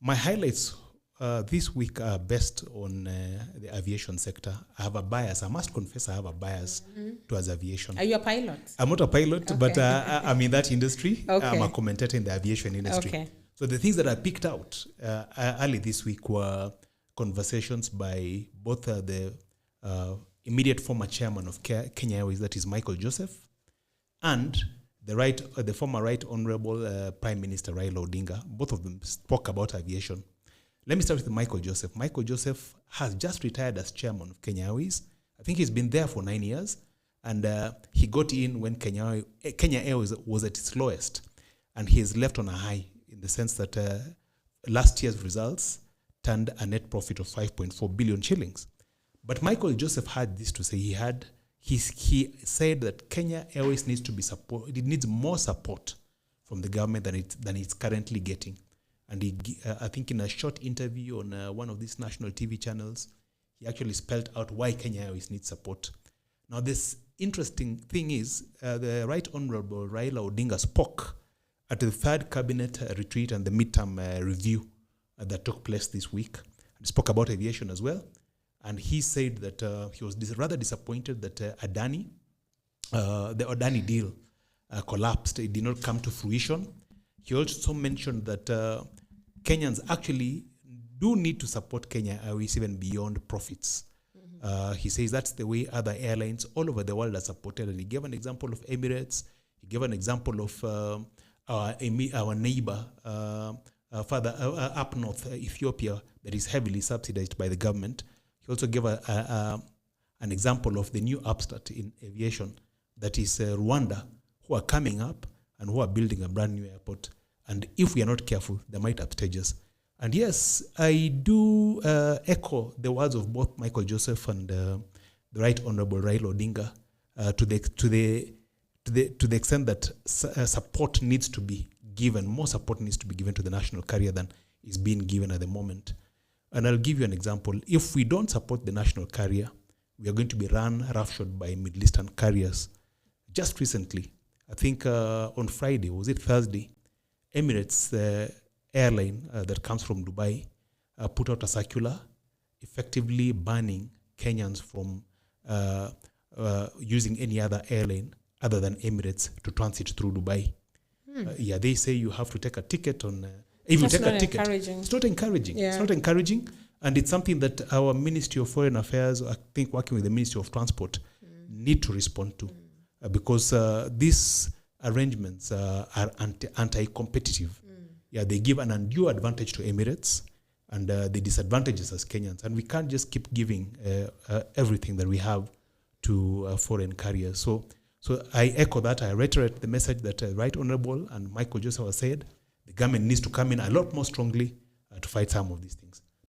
My highlights this week are based on the aviation sector. I have a bias. I must confess I have a bias towards aviation. Are you a pilot? I'm not a pilot, but I'm in that industry. Okay. I'm a commentator in the aviation industry. Okay. So the things that I picked out early this week were conversations by both the immediate former chairman of Kenya Airways, that is Michael Joseph, and the former Right Honorable Prime Minister Raila Odinga. Both of them spoke about aviation. Let me start with Michael Joseph. Michael Joseph has just retired as chairman of Kenya Airways. I think he's been there for 9 years, and he got in when Kenya Airways was at its lowest, and he has left on a high in the sense that last year's results turned a net profit of 5.4 billion shillings. But Michael Joseph had this to say. He said that Kenya Airways needs to be support. It needs more support from the government than it's currently getting. And I think in a short interview on one of these national TV channels, he actually spelled out why Kenya Airways needs support. Now, this interesting thing is the Right Honorable Raila Odinga spoke at the third cabinet retreat and the midterm review that took place this week. He spoke about aviation as well. And he said that he was rather disappointed that the Adani deal collapsed. It did not come to fruition. He also mentioned that Kenyans actually do need to support Kenya Airways even beyond profits. He says that's the way other airlines all over the world are supported. And he gave an example of Emirates. He gave an example of our neighbor further up north, Ethiopia, that is heavily subsidized by the government. He also gave an example of the new upstart in aviation, that is Rwanda, who are coming up and who are building a brand new airport. And if we are not careful, they might upstage us. And yes, I do echo the words of both Michael Joseph and the Right Honorable Raila Odinga to the extent that support needs to be given, more support needs to be given to the national carrier than is being given at the moment. And I'll give you an example. If we don't support the national carrier, we are going to be run roughshod by Middle Eastern carriers. Just recently, I think on Friday, was it Thursday, Emirates airline that comes from Dubai put out a circular effectively banning Kenyans from using any other airline other than Emirates to transit through Dubai. They say you have to take a ticket on... If you take a ticket, it's not encouraging. Yeah. It's not encouraging, and it's something that our Ministry of Foreign Affairs, I think working with the Ministry of Transport, need to respond to, because these arrangements are anti-competitive. They give an undue advantage to Emirates, and they disadvantage us as Kenyans, and we can't just keep giving everything that we have to foreign carriers. So I echo that. I reiterate the message that Right Honorable and Michael Joseph have said. The government needs to come in a lot more strongly to fight some of these things.